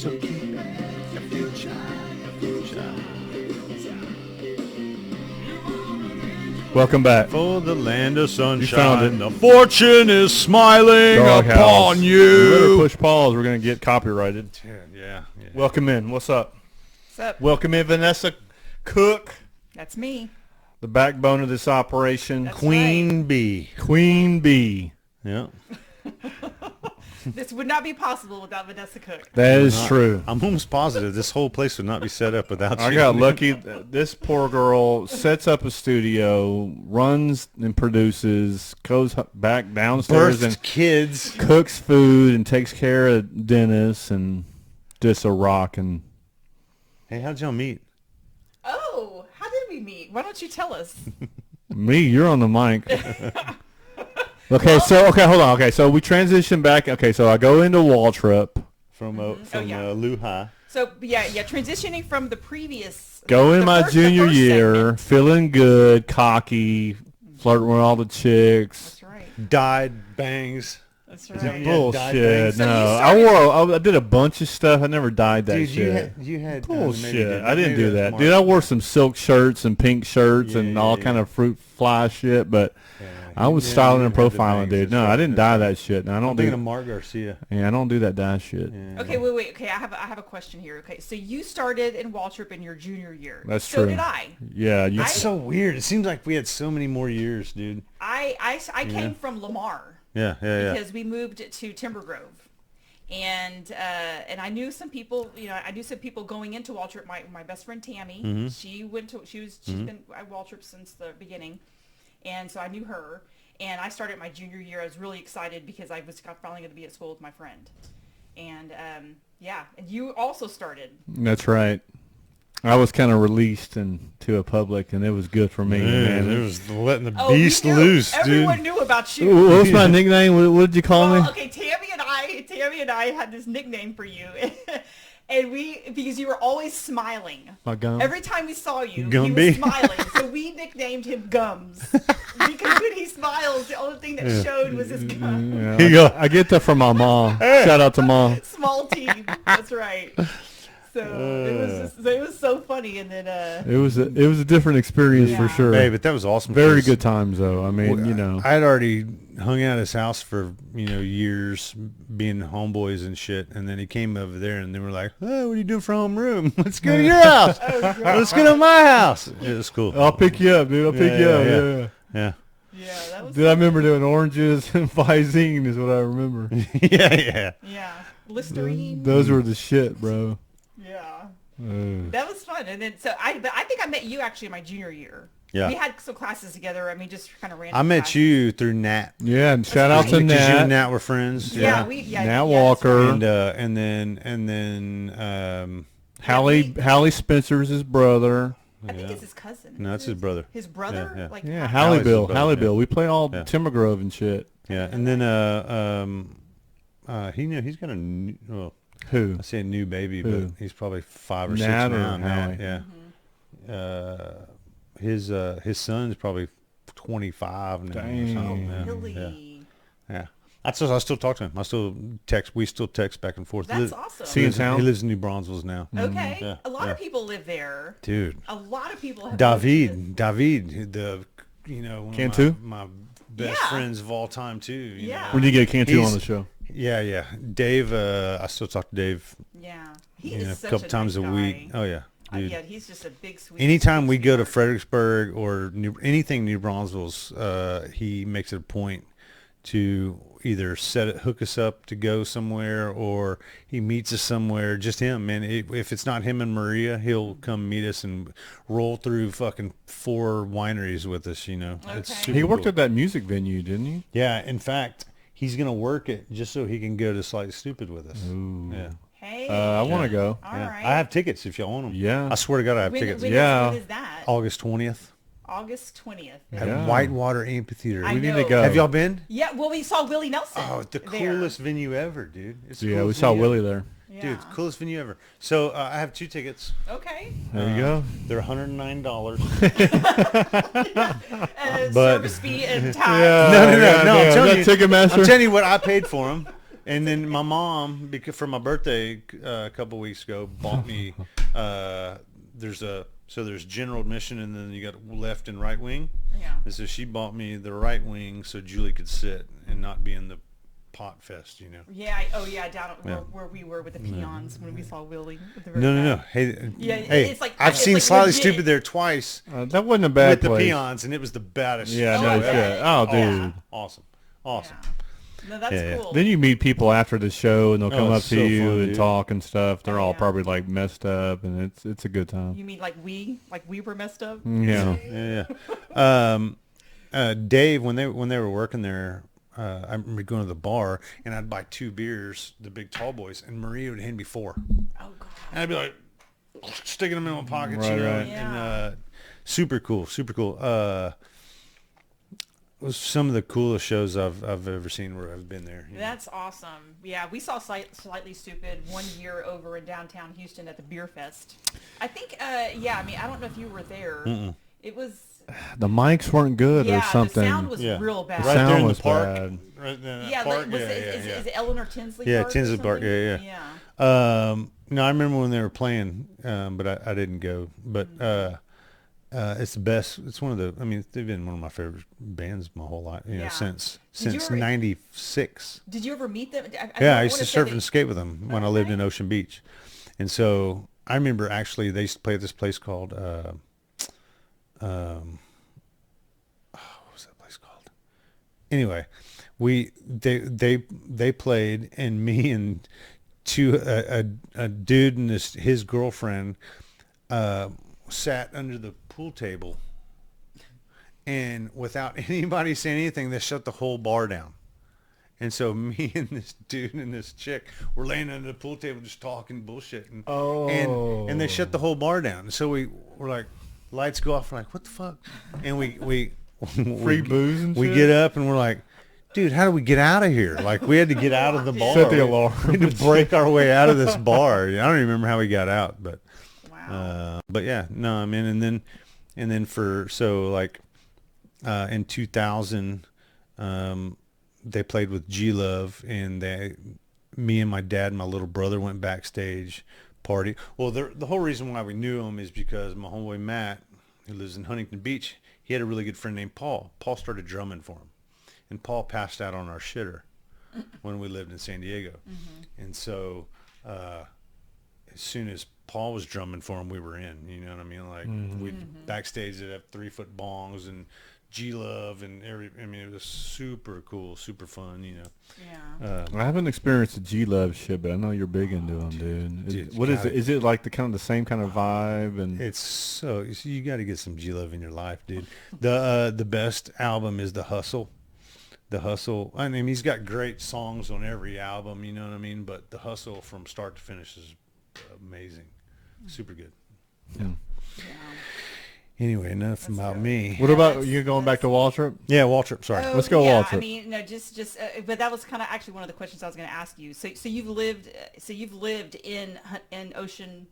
So keep it. Your future. Welcome back. For the land of sunshine, found it. the fortune is smiling Doghouse. upon You you. better push pause. We're going to get copyrighted. Yeah. Welcome in. What's up? What's up? Welcome in, Vanessa Cook, That's me. the backbone of this operation. That's Queen Bee. Queen Bee. Yeah. This would not be possible without Vanessa Cook. That is true. I'm almost positive this whole place would not be set up without you. I got lucky. This poor girl sets up a studio, runs and produces, goes back downstairs Birthed and kids. cooks food and takes care of Dennis and just a rock. And Hey, how'd y'all meet? Oh, how did we meet? Why don't you tell us? me, you're on the mic. Okay, hold on. Okay, so we transition back. Okay, so I go into Waltrip. From yeah. Luhi. So, yeah, transitioning from the previous... Go in the my first junior year, segment. feeling good, cocky, flirting with all the chicks. That's right. Dyed bangs. That's that right. Yeah, dyed Bullshit. things. So No, you I did a bunch of stuff. I never dyed that Dude, shit. you had maybe Bullshit. didn't. I didn't Maybe do that's that. Mark. Dude, I wore some silk shirts and pink shirts and Yeah, all yeah, kind yeah. of fruit fly shit, but I was Yeah, styling you and had the profiling, bangs, dude. that's No, right, I didn't that's dye right. that shit. No, I I'm don't thinking of do. Mark Garcia. Yeah, I don't do that dye shit. Yeah. Okay, wait. Okay, I have a question here. Okay, so you started in Waltrip in your junior year. That's so true. did I. Yeah, you. That's so weird. It seems like we had so many more years, dude. I came from Lamar Yeah. because we moved to Timber Grove. And I knew some people, I knew some people going into Waltrip. My best friend Tammy, Mm-hmm. she's been at Waltrip since the beginning, and so I knew her. And I started my junior year. I was really excited because I was finally going to be at school with my friend. And and you also started. That's right. I was kind of released into a public, and it was good for me, man. It was letting the Oh, beast we knew. loose, Everyone dude. knew about you. What was my nickname? What did you call me? Well, okay, Tammy and I had this nickname for you, and because you were always smiling. My gum. Every time we saw you, he Gumby. was smiling. So we nicknamed him Gums because when he smiles, the only thing that showed was his gum. Yeah, Here you go. I get that from my mom. Shout out to mom. Small teeth. That's right. So it was so funny, and then It was a different experience for Yeah. sure. Hey, but that was awesome. Very 'cause good times though. I mean, I had already hung out at his house for years, being homeboys and shit, and then he came over there, and they were like, "Oh, what are you doing for homeroom? Let's go to your house. Let's go to my house." It was cool. I'll pick you up, dude. I'll pick you up. Yeah. Yeah. yeah, that was Dude, I remember doing oranges and Visine is what I remember. yeah. Listerine. Those were the shit, bro. Yeah. Uh, That was fun, and then but I think I met you actually in my junior year. Yeah. We had some classes together. I mean, just kind of random. I met classes. you through Nat. yeah, and shout out to Because you and Nat. Nat were friends. Yeah, Nat that's Walker. right. And then Hallie Spencer's his brother. I think it's his cousin. No, it's his brother. His brother? Yeah. Like Yeah, how- Hallie Hallie's Bill. his brother, Hallie yeah. Bill. We play all Yeah. Timber Grove and shit. Yeah, and then he's got a new, well, Who? I say a new baby, Who? but he's probably 5 or 6 Nat or now. Hallie? Yeah. His son's probably 25 now. Or Dang. something. Yeah. Really? Yeah. I still talk to him. We still text back and forth. That's awesome. See in town? He lives in New Braunfels now. Okay. Yeah, A lot yeah. of people live there. Dude. A lot of people have lived David, one Cantu? of my best Yeah. friends of all time too. You Yeah. know? When did you get Cantu He's- on the show? Yeah. Dave, I still talk to Dave Yeah. He a is such couple times nice a week. guy. Oh yeah, dude. Yeah, he's just a big sweet. Anytime we sweet go to sweetheart. Fredericksburg or anything New Braunfels, he makes it a point to either hook us up to go somewhere, or he meets us somewhere. Just him, man. If it's not him and Maria, he'll come meet us and roll through fucking 4 wineries with us. It's Okay. super He worked cool. at that music venue, didn't he? Yeah, in fact, he's gonna work it just so he can go to Slightly Stupid with us. Ooh. Yeah. Hey. I want to go. All Yeah. right. I have tickets if y'all want them. Yeah. I swear to God, I have When- tickets. when is- Yeah. when is that? August 20th August 20th. at Yeah. Whitewater Amphitheater. I We need know. to go. Have y'all been? Yeah, well, we saw Willie Nelson. Oh, the there. coolest venue ever, dude. It's the Yeah, we coolest saw venue Willie ever. there. Yeah. Dude, it's the coolest venue ever. So I have 2 tickets. Okay. There you go. They're $109. And But- service fee and time. No, I'm telling you. Ticketmaster. I'm telling you what I paid for them. And then my mom, because for my birthday a couple weeks ago, bought me. There's general admission, and then you got left and right wing. Yeah. And so she bought me the right wing so Julie could sit and not be in the pot fest, you know. Yeah. Down at where we were with the peons when we saw Willie. With the No. Hey, it's like I've seen like Slightly legit. Stupid there twice That wasn't a bad with place. the peons, and it was the baddest. Yeah, Oh, no I shit. bet. Oh, Yeah. dude. Awesome. Yeah. No, that's Yeah. cool. Then you meet people after the show, and they'll come up it's to so you fun, and dude. talk and stuff. They're all Yeah. probably like messed up, and it's a good time. You mean like we were messed up? Yeah. Yeah. Dave, when they were working there, I remember going to the bar, and I'd buy 2 beers, the big tall boys, and Maria would hand me 4. Oh God. And I'd be like, sticking them in my pockets, Right, you know, right. and super cool. It was some of the coolest shows I've ever seen where I've been there. You know. That's awesome. Yeah, we saw Slightly Stupid one year over in downtown Houston at the Beer Fest. I think, I mean, I don't know if you were there. It was, The mics weren't good or something. the sound was Yeah. real bad. Right Sound there in was the park. bad. Right in that Yeah, park. like, is it Eleanor Tinsley Yeah, Park or Tinsley Park, something? yeah. No, I remember when they were playing, but I didn't go. But it's the best. It's one of the. I mean, they've been one of my favorite bands my whole life. You know, Yeah. since Did you ever- '96. Did you ever meet them? I used to surf and skate with them when I lived in Ocean Beach, and so I remember actually they used to play at this place called. What was that place called? Anyway, they played, and me and a dude and his girlfriend sat under the pool table, and without anybody saying anything, they shut the whole bar down. And so me and this dude and this chick were laying under the pool table just talking bullshit, and and they shut the whole bar down. And so we were like, lights go off, we're like, what the fuck? And we Free booze and we shit? get up and we're like, dude, how do we get out of here? Like, we had to get out of the bar. Set the alarm. We had to break our way out of this bar. I don't even remember how we got out, but Wow. but yeah, no, I mean, and then in 2000, they played with G Love, and me and my dad and my little brother went backstage party. Well, the whole reason why we knew him is because my homeboy Matt, who lives in Huntington Beach, he had a really good friend named Paul. Paul started drumming for him, and Paul passed out on our shitter when we lived in San Diego. And so as soon as Paul was drumming for him, we were in. You know what I mean? Like we backstage, they'd have 3-foot bongs and G Love and I mean, it was super cool, super fun. You know. Yeah. I haven't experienced the G Love shit, but I know you're big into them, dude. Dude, What is gotta- it? Is it like the same kind of vibe? And It's so you got to get some G Love in your life, dude. The best album is The Hustle. The Hustle. I mean, he's got great songs on every album. You know what I mean? But The Hustle from start to finish is amazing, super good. Yeah. Anyway, enough about me. what about you going back to Waltrip? Yeah, Waltrip. Sorry. Oh, Let's go, yeah, Walter. I mean, no, just, but that was kind of actually one of the questions I was going to ask you. So you've lived in Ocean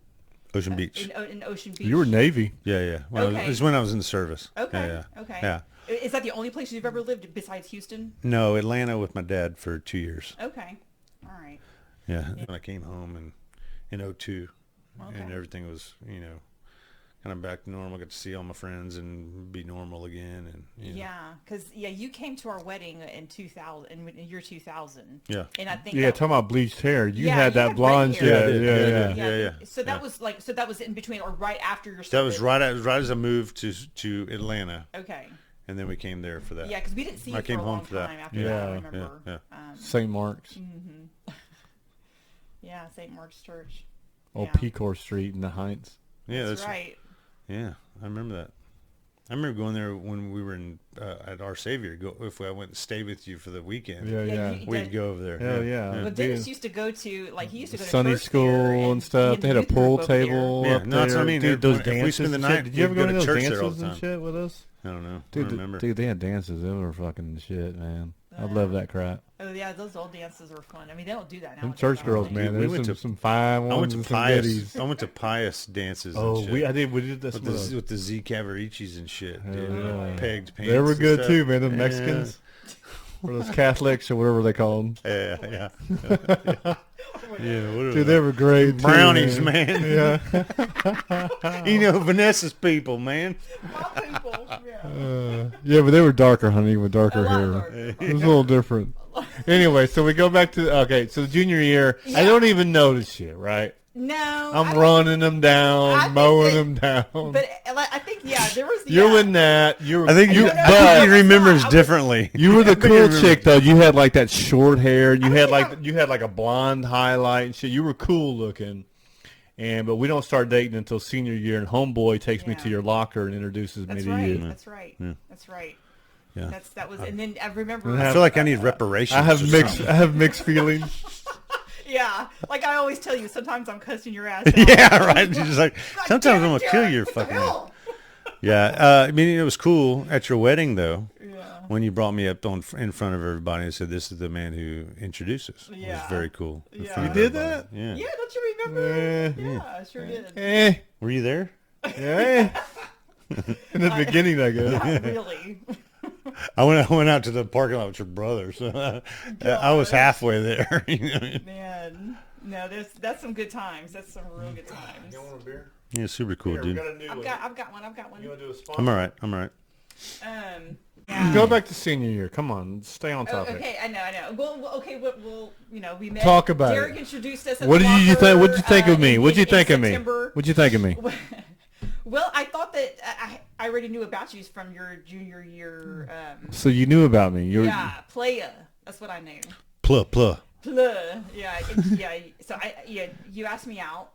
Beach. in Ocean Beach. You were Navy. Yeah. Well, Okay. it was when I was in the service. Okay. Yeah. Okay. Yeah. Is that the only place you've ever lived besides Houston? No, Atlanta with my dad for 2 years. Okay. All right. Yeah. When I came home in 02, Okay. and everything was, kind of back to normal. I got to see all my friends and be normal again. And Yeah, because you came to our wedding in 2000, in the year 2000. Yeah. And I think Yeah, that, talking about bleached hair. You Yeah, had you that had blonde red hair. shit. Yeah, I did. Yeah. Yeah. So that was that was in between or right after your. That was right as I moved to Atlanta, Okay. and then we came there for that. Yeah, because we didn't see you I for came a home long for that. time after Yeah, that. I yeah, remember. yeah. St. Mark's. Yeah, St. Mark's Church. Old Yeah. Pecor Street in the Heights. Yeah, That's right. Yeah, I remember that. I remember going there when we were in at Our Savior. If I went and stay with you for the weekend, Yeah. we'd go over there. Hell yeah. But Dennis used to go to he used to go to Sunday church school there and stuff. he They had a youth pool group over there. table Yeah, up no, that's there. what I mean. Dude, those If we dances spend the and night, shit. Did you ever we'd go go to to those church there all dances the and time. shit with us? I don't know. I Dude, don't remember. Dude, they had dances. They were fucking shit, man. I love that crap. Oh yeah, those old dances were fun. I mean, they don't do that now. Them church girls, man. We There's went some to- fine I ones went to and some pious. goodies. I went to pious dances. Oh, and shit. we did this with the Z Cavaricis and shit. Hell Dude. yeah. Pegged pants. They were and good stuff. too, man. The Yeah. Mexicans. or those Catholics or whatever they call them. Yeah. Yeah, what Dude, they were great. brownies, too, man. Yeah. You know Vanessa's people, man. My people, Yeah, but they were darker, honey, with darker A lot hair. darker. It was a little different. Anyway, so we go back to so the junior year. I don't even notice shit, right? No, I'm running them down, I think mowing that- them down. But I think there was. You're in that. I think you- I No, think he no, remembers I was- differently. You were the I think I cool remember. chick though. You had like that short hair. You had think you had like a blonde highlight and shit. You were cool looking. But we don't start dating until senior year, and homeboy takes me Yeah. to your locker and introduces me That's to right. you. That's right. Yeah. That's right. Yeah. That was, and then I remember. I feel like I need reparations. I have or mixed. something. I have mixed feelings. Yeah, like I always tell you, sometimes I'm cussing your ass. Yeah, right. You're just like, God sometimes damn I'm it, gonna kill Derek, your what the fucking. hell? Yeah, I mean it was cool at your wedding though. Yeah. When you brought me up in front of everybody and said, "This is the man who introduced us." It was Yeah. very cool. in Yeah. front You of did everybody. that? Yeah. Yeah, don't you remember? Yeah. Yeah, I sure did. Eh. Were you there? Yeah. In the beginning, I guess. Not really. I went out to the parking lot with your brother, so I was halfway there. You know? Man, no, that's some good times. That's some real good times. want a beer? Yeah, super cool, dude. I've got one. You want to do a spot? I'm all right. I'm all right. Yeah. Go back to senior year. Come on, stay on Oh, topic. okay, I know. Well, okay, we'll we met. Talk about Derek it. introduced us. At What the did you locker, think? What'd you think of me? in- What'd you in think of me? September. What'd you think of me? Well, I thought that I already knew about you from your junior year. So you knew about me. You were, Yeah, playa. That's what I knew. Pluh. Playa. Yeah, yeah. So you asked me out,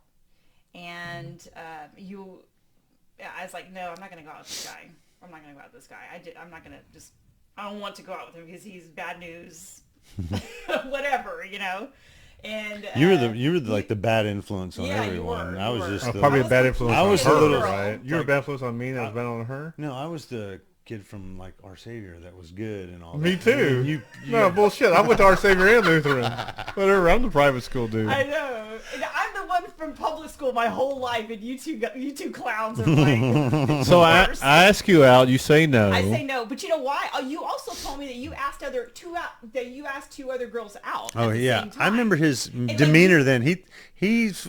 and I was like, no, I'm not gonna go out with this guy. I'm not gonna go out with this guy. I'm not gonna just. I don't want to go out with him because he's bad news. Whatever, you know. And You were like the bad influence on Yeah, you everyone. were, I you was were. just the, probably a was bad the- influence I on was her, a little- right? You were a bad influence on me, and I was bad on her? no, I was the kid from like Our Savior that was good and all. Me that. too. You No, bullshit. I went to Our Savior and Lutheran. Whatever, I'm the private school dude. I know. And I'm the one from public school my whole life, and you two clowns are like. So I worst. ask you out, you say no. I say no, but you know why? Oh, you also told me that you asked two other girls out. Oh at the yeah, same time. I remember his then demeanor then. He was.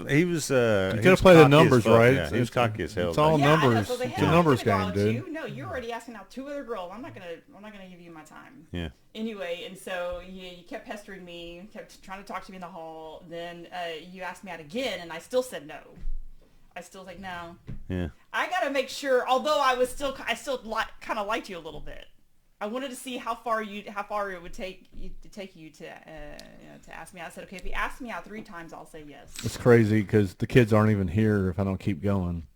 You gotta play the numbers, right? Yeah, he was cocky as hell. It's all Yeah, I know. numbers. So they It's had- a I'm numbers gonna go game, out dude. too. No, you're already asking out two other girls. I'm not gonna give you my time. Yeah. Anyway, and so you kept pestering me, kept trying to talk to me in the hall. Then you asked me out again, and I still said no. I still was like no. Yeah. I gotta make sure. Although I still kind of liked you a little bit. I wanted to see how far it would take you to ask me out. I said, okay, if you ask me out 3 times, I'll say yes. It's crazy because the kids aren't even here if I don't keep going.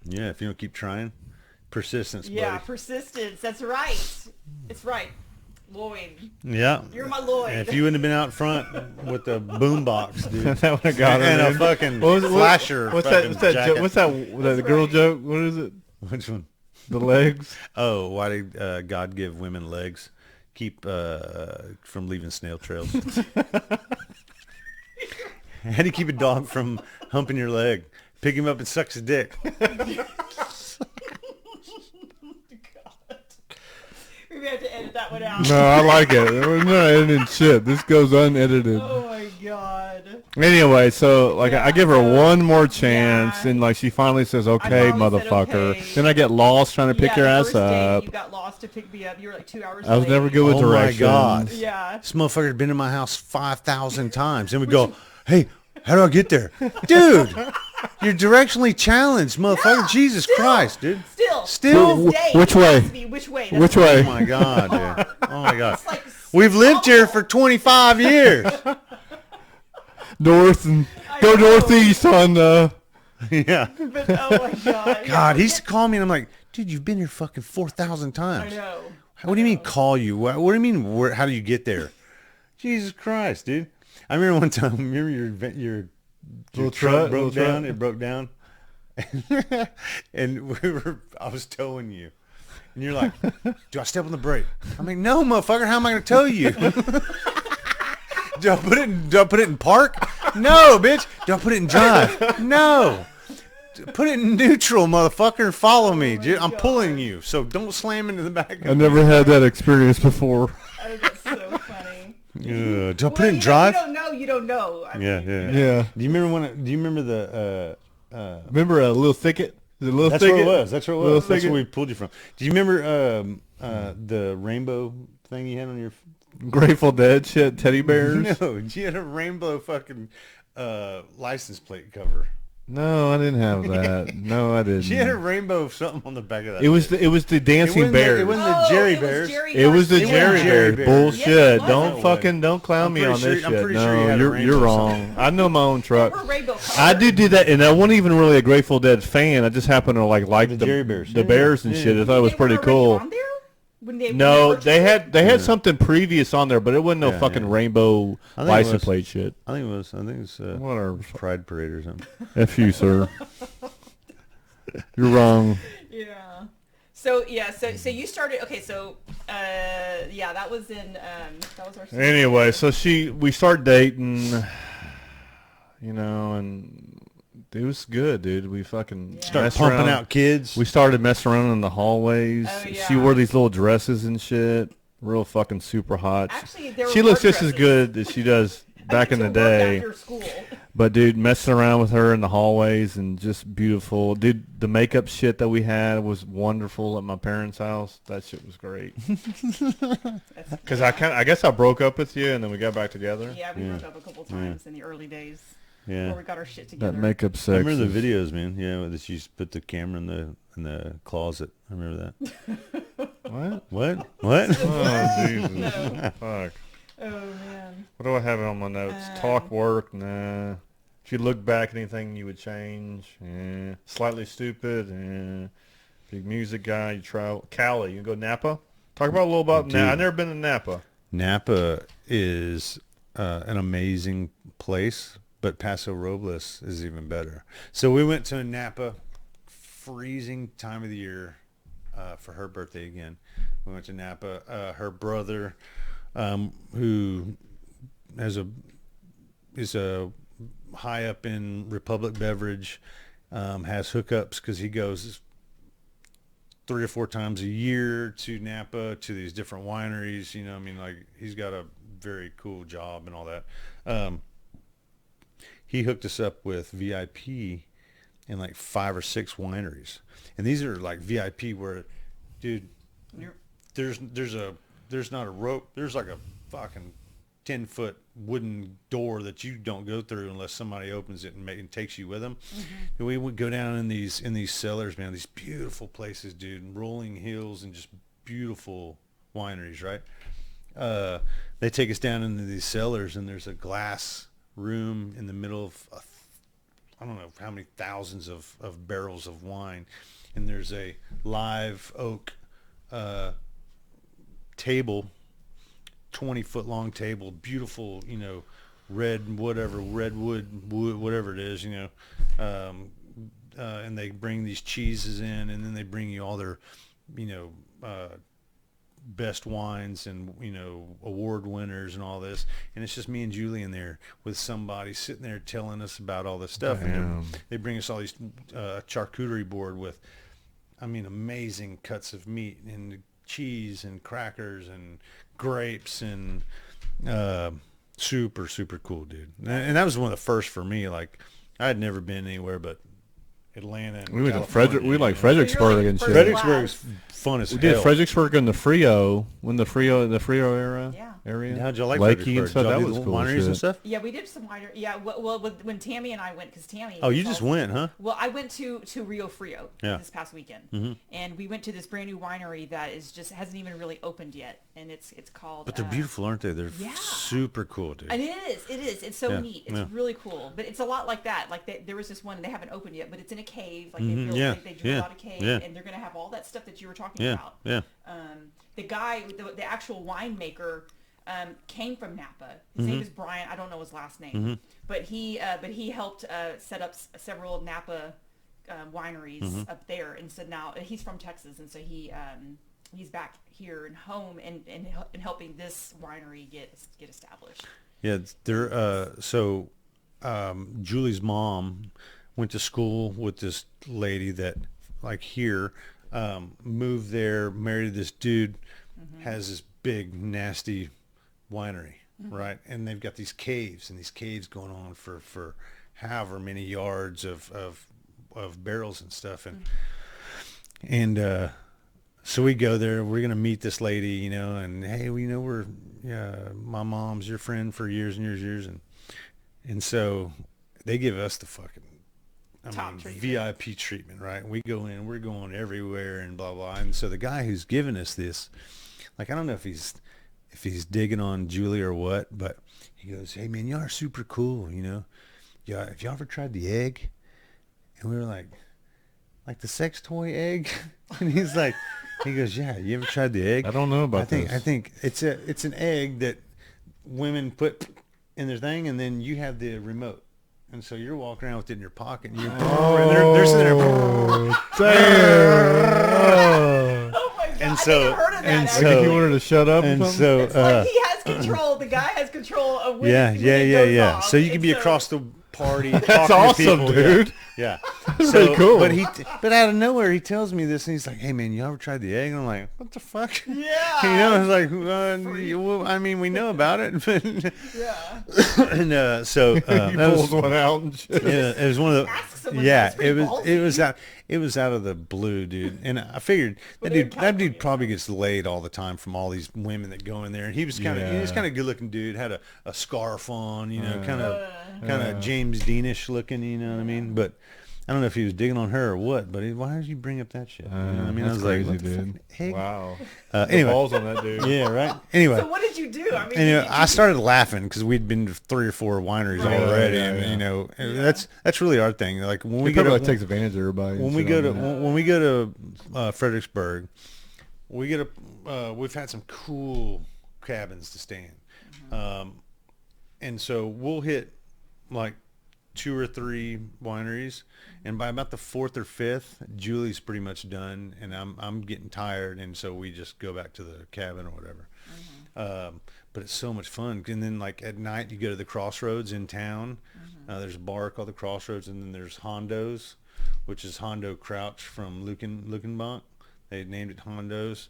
Yeah. If you don't keep trying, persistence, Yeah, buddy. persistence. That's right. It's right. Lloyd, Yeah. you're my Lloyd. And if you wouldn't have been out front with the boom box, dude, That would have got her. and a dude. fucking What- flasher. What's fucking that? jacket. What's that? The girl right. joke? What is it? Which one? The legs. Oh, why did God give women legs? Keep from leaving snail trails. How do you keep a dog from humping your leg? Pick him up and sucks his dick. We have to edit that one out. No, I like it. We're not editing shit. This goes unedited. Oh my god. Anyway, so like I give her so- one more chance, yeah. and like she finally says, "Okay, finally said motherfucker." okay. Then I get lost trying to pick your the ass first day up. You got lost to pick me up. You were like 2 hours I was late. never good with Oh my directions. God. Yeah. This motherfucker's been in my house 5,000 times. And we go, hey, how do I get there? Dude, you're directionally challenged, motherfucker. Yeah, Jesus still. Christ, dude. Still. Still? To this day, Which you way? ask me which way? That's Which Oh way? my God, dude. Oh my God. It's like We've lived here for 25 years. North and I go know. northeast on. Yeah. But, oh my god. God, he used to call me and I'm like, dude, you've been here fucking 4,000 I times. know. What do you mean call you? What do you mean? How do you get there? Jesus Christ, dude. I remember one time, remember your Little truck truck, broke little down? truck. It broke down. And I was towing you. And you're like, do I step on the brake? I'm like, no, motherfucker, how am I going to tow you? Do I put it in park? No, bitch. Do I put it in drive? No. Put it in neutral, motherfucker, and follow me. Dude. I'm pulling you, so don't slam into the back. I never had that experience before. I think that's so Don't put it in drive. You don't know. I Yeah, mean, yeah. Yeah. Do you remember the? Remember a little thicket? The little That's thicket? where it was. That's where it Little was. That's thicket? where we pulled you from. Do you remember the rainbow thing you had on your? Grateful Dead shit, teddy bears? No, you had a rainbow fucking license plate cover. No, I didn't have that. No, I didn't. She had a rainbow of something on the back of that. It was the dancing bears. It wasn't the Jerry it was Bears. Jerry It was the Garcia. Jerry Jerry Bears. Bears. Bullshit. Yes, it was. Don't clown I'm me pretty on sure- this I'm shit. pretty sure you had a No, rainbow you're or wrong. I know my own truck. We're rainbow colors. I do that, and I wasn't even really a Grateful Dead fan. I just happened to like The the Jerry Bears. the Yeah, bears and yeah. shit. I thought it was They pretty were already cool. on there? When No, purchased they it? had something previous on there, but it wasn't no Yeah, fucking yeah. rainbow I think it license was- plate shit. I think it's Whatever. Pride Parade or something. F you, sir. You're wrong. Yeah. So you started. Okay. So that was that was our. Anyway, so we start dating, and it was good, dude. We fucking Yeah. Start messed pumping around. out kids. We started messing around in the hallways. Oh, yeah. She wore these little dresses and shit. Real fucking super hot. Actually, there She were looks work just as dresses. good as she does back in the day. After school. But dude, messing around with her in the hallways and just beautiful. Dude, the makeup shit that we had was wonderful at my parents' house. That shit was great. Because I guess I broke up with you and then we got back together. Yeah, we broke up a couple times in the early days before Yeah. we got our shit together. That makeup I sex. remember the is- videos, man. Yeah, that she used to put the camera in the closet. I remember that. What? What? Oh, Jesus. Fuck. Oh man. What do I have on my notes? Talk, work, nah. If you look back, anything you would change? Yeah. Slightly stupid? Yeah. Big music guy, you travel. Cali, you go Napa? Talk about a little about Dude. Napa. I've never been to Napa. Napa is an amazing place, but Paso Robles is even better. So we went to Napa, freezing time of the year, for her birthday again. We went to Napa. Her brother, who is a high up in Republic Beverage, has hookups because he goes 3 or 4 times a year to Napa to these different wineries. I mean, like, he's got a very cool job and all that. He hooked us up with VIP in like 5 or 6 wineries, and these are like VIP where, dude, there's not a rope. There's like a fucking 10-foot wooden door that you don't go through unless somebody opens it and takes you with them. And we would go down in these cellars, man, these beautiful places, dude, rolling hills and just beautiful wineries, right? They take us down into these cellars, and there's a glass room in the middle of I don't know how many thousands of barrels of wine, and there's a live oak table, 20-foot long table, beautiful, redwood, whatever it is, and they bring these cheeses in, and then they bring you all their, best wines and, award winners and all this. And it's just me and Julie in there with somebody sitting there telling us about all this stuff. Damn. And they bring us all these charcuterie board with, I mean, amazing cuts of meat and cheese and crackers and grapes and super, super cool, dude. And that was one of the first for me. Like, I had never been anywhere but Atlanta and We went to California, we like you know? Fredericksburg and So shit. you're like Fredericksburg's fun as We hell. did Fredericksburg and the Frio, the Frio era. Yeah. Area. How'd y'all like Lakey Fredericksburg? and stuff? Did y'all That do was the cool. wineries shit. and stuff? Yeah, we did some winery. Yeah, well, when Tammy and I went, because Tammy. Oh, you was just also- went, huh? Well, I went to Rio Frio Yeah. this past weekend, Mhm. and we went to this brand new winery that hasn't even really opened yet, and it's called. But they're beautiful, aren't they? They're yeah. super cool, dude. And it is. It's so Yeah, neat. It's yeah. really cool. But it's a lot like that. Like there was this one, and they haven't opened yet, but it's in a cave. Like Mhm, they yeah, they drill yeah, out a cave, yeah. and they're gonna have all that stuff that you were talking Yeah, about. yeah. The guy, the actual winemaker, came from Napa. His name is Brian. I don't know his last name, but he helped set up several Napa wineries up there. And so now he's from Texas, and so he's back here and home and helping this winery get established. Yeah, they're so Julie's mom went to school with this lady that, like, here, moved there, married this dude, has this big nasty winery. right? And they've got these caves, and these caves going on for however many yards of barrels and stuff, and so we go there. We're gonna meet this lady, you know, and hey, we know my mom's your friend for years and years, and so they give us the fucking Top treatment. VIP treatment, right? We go in, we're going everywhere and blah blah. And so the guy who's giving us this, like, I don't know if he's digging on Julie or what, but he goes, "Hey man, y'all are super cool, you know. Yeah, have y'all ever tried the egg?" And we were like the sex toy egg? And he goes, "Yeah, you ever tried the egg?" I don't know about this. I think it's an egg that women put in their thing, and then you have the remote. And so you're walking around with it in your pocket, and they're sitting there. Oh my god! And I so- think I've heard of that. and actually. Like if you wanted to shut up And or something? so, It's like he has control. The guy has control of when yeah. it goes off. So you can And be so- across the party. That's talking to awesome, people, dude. Yeah. That's pretty cool. But out of nowhere, he tells me this, and he's like, "Hey man, you ever tried the egg?" And I'm like, "What the fuck?" Yeah. You know, it's like, well, I mean, we know about it. Yeah. And so He that pulls was, one out and shit. yeah, it was one of the. Ask someone. Yeah, That's pretty ballsy. it was out of the blue, dude. And I figured Well, that they're in dude California, probably gets laid all the time from all these women that go in there. And he was kind of Yeah. good looking dude, had a scarf on, you know, kind of Yeah. James Deanish looking, you know what I mean? But I don't know if he was digging on her or what. But why did you bring up that shit? You know what I mean? I That's was crazy, like, what the dude. fucking egg? Wow. Anyway, The balls on that dude. yeah, right. Anyway. So what did you do? I mean, And, did I started laughing because we'd been to 3 or 4 wineries Right. already, Yeah, and yeah. you know that's really our thing. Like when He we go probably to takes advantage of everybody. when and we shit go on to that. when we go to Fredericksburg, we get we've had some cool cabins to stay in, and so we'll hit like 2 or 3 wineries, and by about the 4th or 5th, Julie's pretty much done, and I'm getting tired, and so we just go back to the cabin or whatever. But it's so much fun. And then like at night, you go to the Crossroads in town. There's a bar called the Crossroads, and then there's Hondo's, which is Hondo Crouch from Lukenbach. They named it Hondo's.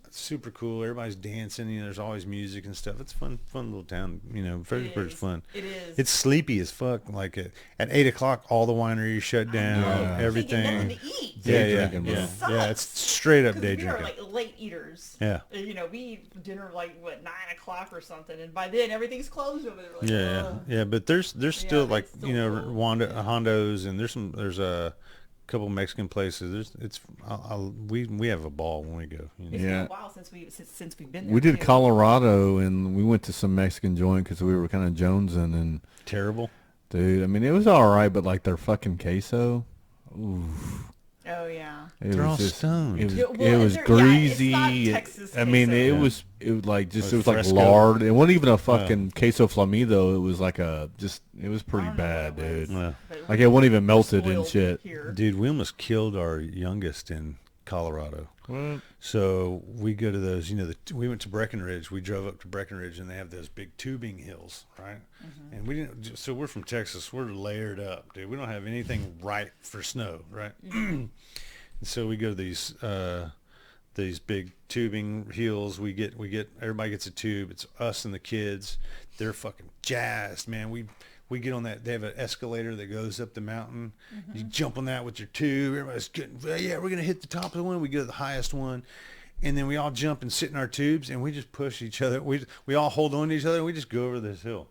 It's super cool. Everybody's dancing. You know, there's always music and stuff. It's fun little town. You know, Fredericksburg's fun. It is. It's sleepy as fuck. Like at 8 o'clock, all the wineries shut down. Yeah. Everything. Nothing to eat. Day drinking, bro. yeah. Sucks. Yeah, it's straight up 'Cause day we are drinking. like late eaters. Yeah. You know, we eat dinner like 9 o'clock or something, and by then everything's closed over there. Like, Yeah, yeah. But there's still Yeah, like it's still you know cool. Hondos, and there's a couple Mexican places. We have a ball when we go. You know? It's Yeah. been a while since we've been there. We did too. Colorado, and we went to some Mexican joint because we were kind of jonesing. And Terrible. dude, I mean, it was all right, but like their fucking queso, oof. Oh yeah. It They're was all just, stoned. It was, Yeah, well, it was they're- yeah, greasy. it's not Texas I mean, queso. it Yeah. was like just It it was was like fresco. lard. It wasn't even a fucking queso flamido. It was like it was pretty I don't know bad, what it was, dude. Yeah. but Like we it wasn't even were melted and spoiled shit. here. Dude, we almost killed our youngest in Colorado. What? So we go to those, you know, we went to Breckenridge. We drove up to Breckenridge, and they have those big tubing hills, right? And we didn't. So we're from Texas. We're layered up, dude. We don't have anything right for snow, right? So we go to these big tubing hills. We get everybody gets a tube. It's us and the kids. They're fucking jazzed, man. We get on that. They have an escalator that goes up the mountain. You jump on that with your tube. Everybody's getting, yeah, we're gonna hit the top of the one. We go to the highest one, and then we all jump and sit in our tubes, and we just push each other. We all hold on to each other, and we just go over this hill.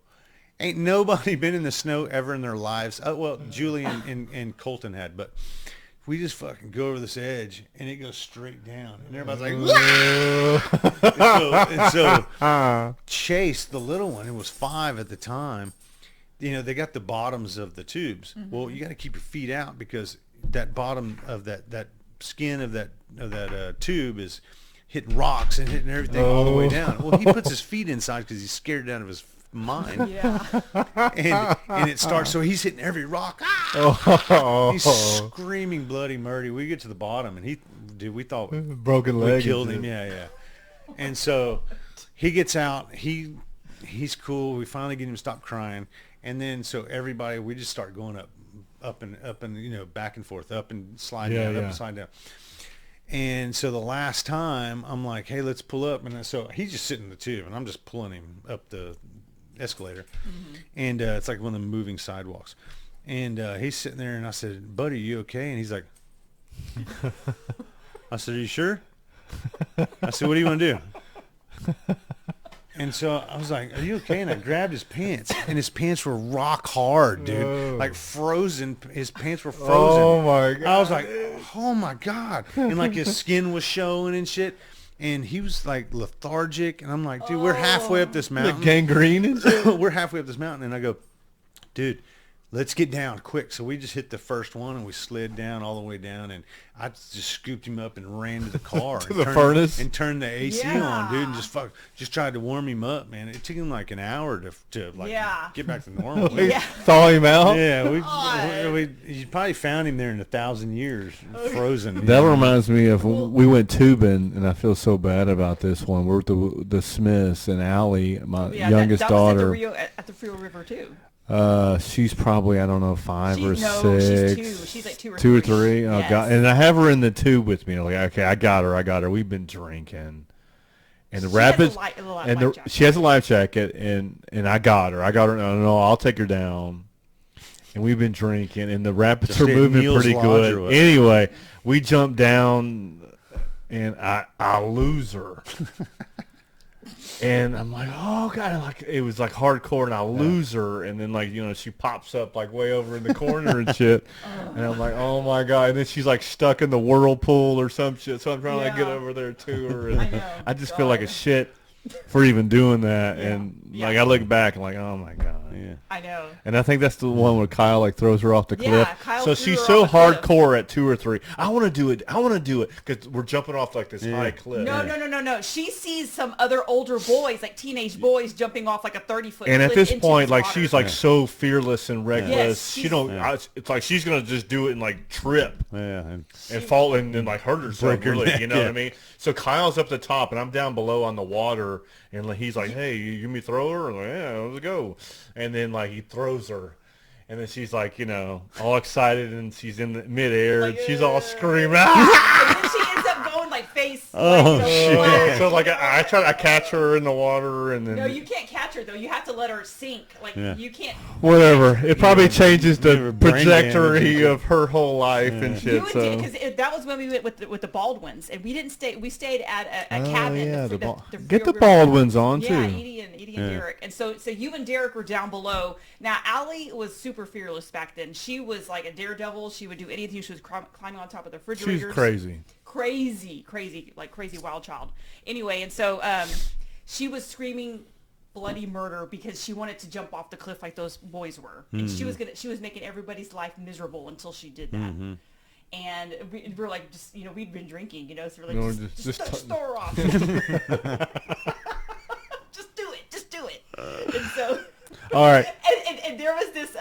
Ain't nobody been in the snow ever in their lives. Well, Julie and Colton had, but we just fucking go over this edge, and it goes straight down, and everybody's like, and so Chase, the little one, who was 5 at the time, you know, they got the bottoms of the tubes. Well, you got to keep your feet out because that bottom of that skin of that tube is hitting rocks and hitting everything all the way down. Well, he puts his feet inside because he's scared out of his mind. Yeah. And it starts, so he's hitting every rock. Oh, He's screaming bloody murder. We get to the bottom, and we thought broken we leg. killed and him. shit. Yeah. And so he gets out. He's cool. We finally get him to stop crying, and then so everybody, we just start going up and you know, back and forth, up and slide down, up and slide down. And so the last time, I'm like, hey, let's pull up. And so he's just sitting in the tube, and I'm just pulling him up the escalator, and it's like one of the moving sidewalks. And he's sitting there, and I said, "Buddy, you okay?" And he's like, I said, "Are you sure?" I said, "What do you want to do?" And so I was like, "Are you okay?" And I grabbed his pants, and his pants were rock hard, dude. Like frozen. His pants were frozen. Oh, my God. I was like, "Oh, my God." And like his skin was showing and shit. And he was like lethargic. And I'm like, "Dude, we're halfway up this mountain." The gangrene and shit? We're halfway up this mountain. And I go, "Dude, let's get down quick." So we just hit the first one, and we slid down all the way down, and I just scooped him up and ran to the car To the furnace? and turned the AC Yeah. on, dude, and just tried to warm him up, man. It took him like an hour to like Yeah. get back to normal. We Yeah. thaw him out? Yeah, God. we you probably found him there in 1,000 years, frozen. That reminds me of we went tubing, and I feel so bad about this one. We're with the Smiths, and Allie, my youngest that daughter. was at the Frio River too. She's probably, I don't know, 5 or 6. She's 2. She's like 2 or 3. 2 or 3. Oh, Yes. God. And I have her in the tube with me. I'm like, okay, I got her. We've been drinking. And the rapids, she has a life jacket, and I got her. No, I'll take her down. And we've been drinking, and the rapids are moving pretty good. Anyway, we jump down, and I lose her. And I'm like, oh, God, like it was like hardcore, and I lose her. And then, like, you know, she pops up like way over in the corner and shit. And I'm like, oh, my God. And then she's like stuck in the whirlpool or some shit. So I'm trying to like get over there to her. And I know. I just feel like a shit for even doing that. And Yeah. like I look back and like, oh, my God. Yeah. I know. And I think that's the one where Kyle like throws her off the cliff. Kyle So threw she's her so off the cliff. hardcore at 2 or 3. I want to do it because we're jumping off like this high cliff. No. She sees some other older boys, like teenage boys, jumping off like a 30-foot. And at cliff this into point, this like water. she's like so fearless and reckless. Yes, She don't. It's like she's gonna just do it and like trip Yeah. And and fall and like hurt herself. Break her Really, neck, you know what I yeah. mean? So Kyle's up the top and I'm down below on the water, and like, he's like, "Hey, you give me a throw her?" I'm like, "Yeah, let's go." And then like he throws her. And then she's like, you know, all excited, and she's in the midair, and she's all screaming. "Ah!" And then she ends up going like face. Oh, flat. So like I catch her in the water, and then No, you can't catch her though. You have to let her sink. Like you can't. whatever. It probably changes the Never brain trajectory damage. of her whole life and shit. You So because that was when we went with the Baldwins, and we didn't stay. We stayed at a cabin. yeah, the get Rio the River Baldwins on Yeah, too. Edie and Derek, and so you and Derek were down below. Now Allie was super fearless back then. She was like a daredevil. She would do anything. She was climbing on top of the refrigerators. She's crazy. Crazy wild child. Anyway, and so she was screaming bloody murder because she wanted to jump off the cliff like those boys were, and she was making everybody's life miserable until she did that. And we were like, just we'd been drinking, so we're like, No, just throw her off. just do it. And so, All right. and there was this,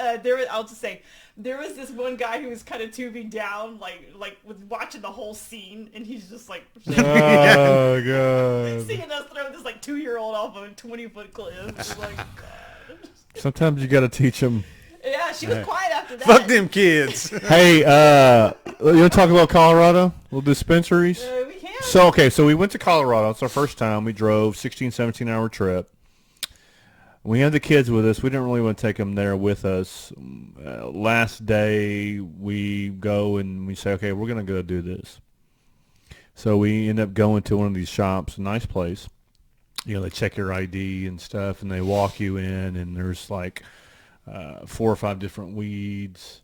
I'll just say, there was this one guy who was kind of tubing down, like was watching the whole scene, and he's just like, Oh God. seeing us throw this like 2-year-old off a 20-foot cliff. It was like, God. Sometimes you got to teach them. Yeah, she was quiet after that. fuck them kids. Hey, you want to talk about Colorado? Little dispensaries. We can. So we went to Colorado. It's our first time. We drove 16, 17-hour trip. We had the kids with us. We didn't really want to take them there with us. Last day, we go and we say, okay, we're going to go do this. So we end up going to one of these shops, a nice place. They check your ID and stuff, and they walk you in, and there's like 4 or 5 different weeds,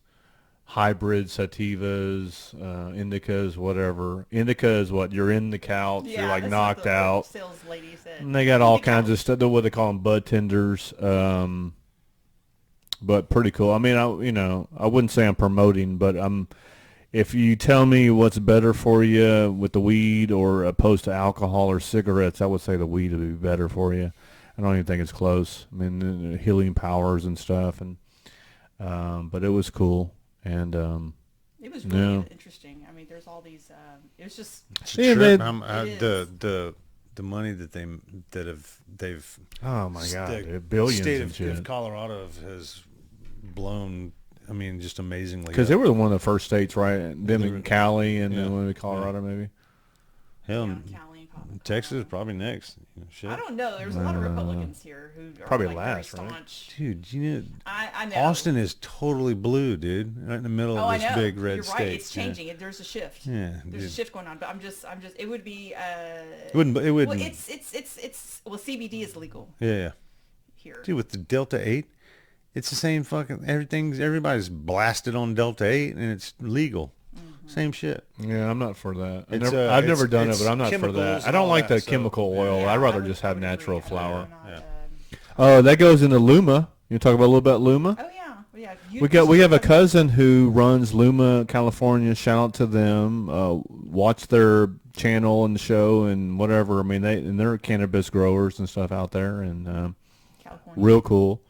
hybrid sativas, indicas, whatever. Indica is what? You're in the couch. Yeah, you're like that's knocked what the out. Sales lady said. And they got all Indica. kinds of stuff. They're what they call them, bud tenders. But pretty cool. I mean, I wouldn't say I'm promoting, but if you tell me what's better for you with the weed or opposed to alcohol or cigarettes, I would say the weed would be better for you. I don't even think it's close. I mean, healing powers and stuff, and but it was cool, and It was really interesting. I mean, there's all these. It was just. It's a Yeah, trip. It The money that they've oh my God, the billions state and of shit. Colorado has blown. I mean, just amazingly. Because they were one of the first states, right? Them They in were- Cali and yeah, then Colorado, maybe. hell, Yeah, Cali and Texas is probably next. Shit. I don't know. There's a lot of Republicans here who are Probably like last, very right? staunch. Dude, you know, I know. Austin is totally blue, dude. Right in the middle Oh, I of this know. big red You're state. right. It's changing. There's a shift. Yeah, There's a dude. shift going on. But I'm just. It would be. It wouldn't. Well, it's. Well, CBD is legal Yeah. here. Dude, with the Delta 8, it's the same fucking everybody's blasted on Delta 8 and it's legal. Same shit. Yeah, I'm not for that. It's I've never done it, it's but I'm not for chemicals that. I and don't all like that, the so- chemical oil. Yeah, I'd rather I just would have agree. natural I'm flour. not, Yeah. Oh, that goes into Luma. You talk about a little about Luma? Oh yeah. We have a cousin who runs Luma, California. Shout out to them. Watch their channel and the show and whatever. I mean, they're cannabis growers and stuff out there, and California. real cool.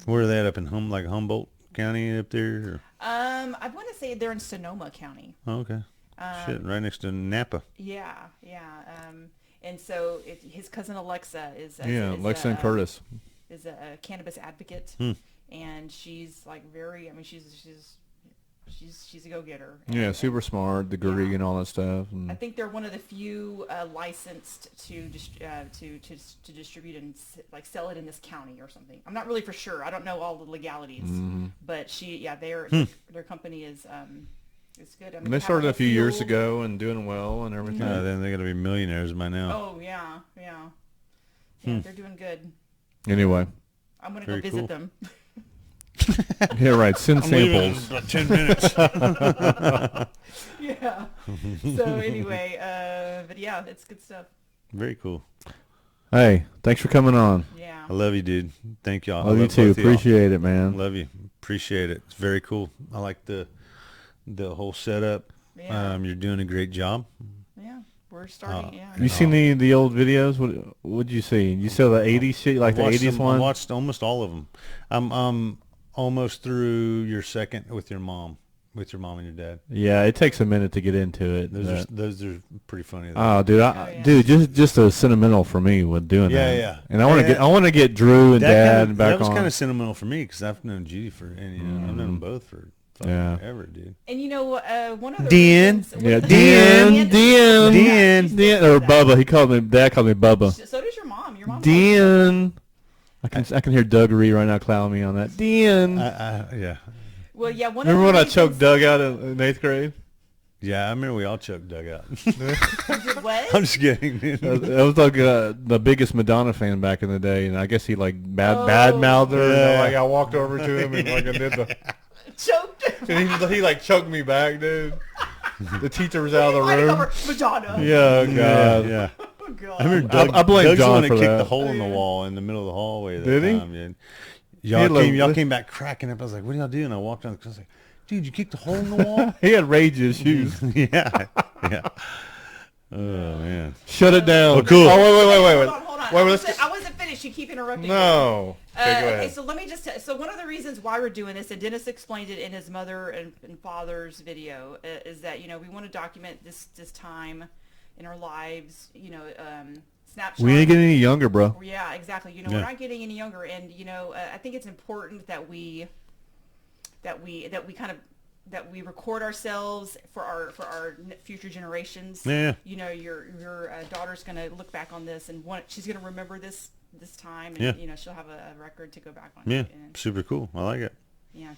Where are they at, up in Humboldt County up there? I want to say they're in Sonoma County. Oh, okay. Shit, right next to Napa. Yeah. And so his cousin Alexa is Alexa and Curtis. is a cannabis advocate, and she's like very. I mean, she's a go-getter. Yeah, super smart, degree and all that stuff. I And think they're one of the few licensed to distribute and sell it in this county or something. I'm not really for sure. I don't know all the legalities, but their company is good. I mean, they have started a a few years field. ago and doing well and everything. Then they're going to be millionaires by now. Oh yeah. They're doing good. Anyway, I'm gonna Very go visit cool. them. yeah, right. Send samples. About 10 minutes. Yeah. So anyway, but yeah, it's good stuff. Very cool. Hey, thanks for coming on. Yeah. I love you, dude. Thank y'all. I Love you love too. both of y'all. Appreciate it, man. Love you. Appreciate it. It's very cool. I like the whole setup. Yeah. You're doing a great job. Yeah. We're starting. Yeah. You seen the old videos? What'd you see? You saw the '80s shit, like the Watched '80s them- I one? watched almost all of them. I'm almost through your second with your mom and your dad. Yeah, it takes a minute to get into it. Those are pretty funny. Oh, dude, yeah. dude, just a sentimental for me with doing Yeah, that. yeah. And I want to get Drew and Dad back that was on. kind of sentimental for me because I've known Judy I've known them both for fucking Yeah. ever, dude. And you know, one of the Dan. reasons- Yeah, Dan. Dan, or Bubba. Dad called me Bubba. So does your mom. Your mom. Dan. I can hear Doug Ree right now clowning me on that. Dan. Yeah. Well, yeah. Remember when I choked Doug out in 8th grade? Yeah, I remember we all choked Doug out. What? I'm just kidding, dude. I was like the biggest Madonna fan back in the day, and I guess he like bad mouthed her. Yeah. And, like I walked over to him and like I did the, Choked. and he like choked me back, dude. The teacher was out of the Fighting room. over Madonna. Yeah, oh, God. Yeah. Oh God. I remember Doug, I blame Doug's the John one that for kicked that. the hole in the wall in the middle of the hallway that Did he? time, dude. He had Y'all like- came back cracking up. I was like, what do y'all do? And I walked down. I was like, dude, you kicked the hole in the wall? He had rage issues. Yeah. Oh, man. Shut it down. Oh, cool. Oh, wait. Hold on. Wait, I let's wasn't finished. You keep interrupting. me. No. Okay, go Okay, ahead. so let me just. So one of the reasons why we're doing this, and Dennis explained it in his mother and father's video, is that we want to document this time in our lives. Snapshot. We ain't getting any younger, bro. Yeah, exactly. Yeah. We're not getting any younger, and I think it's important that we record ourselves for our future generations. Yeah. Your daughter's gonna look back on this and she's gonna remember this time, and Yeah. she'll have a record to go back on. Yeah. And, Super cool. I like it.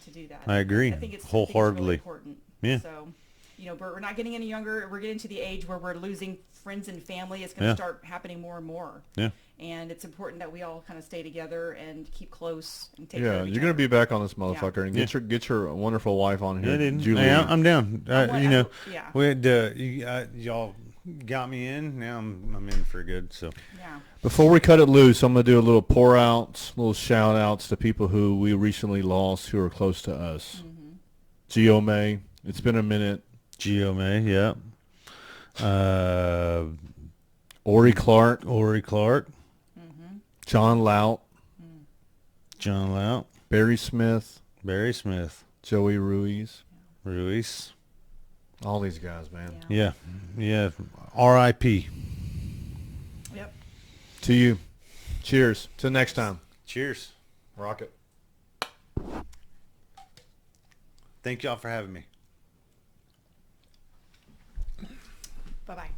to do that. I agree. I think it's Wholeheartedly. really important. Yeah. So, we're not getting any younger. We're getting to the age where we're losing friends and family. It's going to Yeah. start happening more and more. Yeah. And it's important that we all kind of stay together and keep close and take care Yeah, of each you're gonna other. be back on this motherfucker and get your wonderful wife on here, Yeah, dude. Julie. Hey, I'm down. Yeah. We had y'all got me in. Now I'm in for good. So Yeah. Before we cut it loose, I'm gonna do a little pour outs, little shout outs to people who we recently lost who are close to us. Gio May, it's been a minute. Gio May, yeah. Ori Clark, John Lout, John Lout, Barry Smith, Barry Smith, Joey Ruiz, all these guys, man. Yeah. R.I.P. Yep. To you. Cheers. Till next time. Cheers. Rock it. Thank y'all for having me. Bye-bye.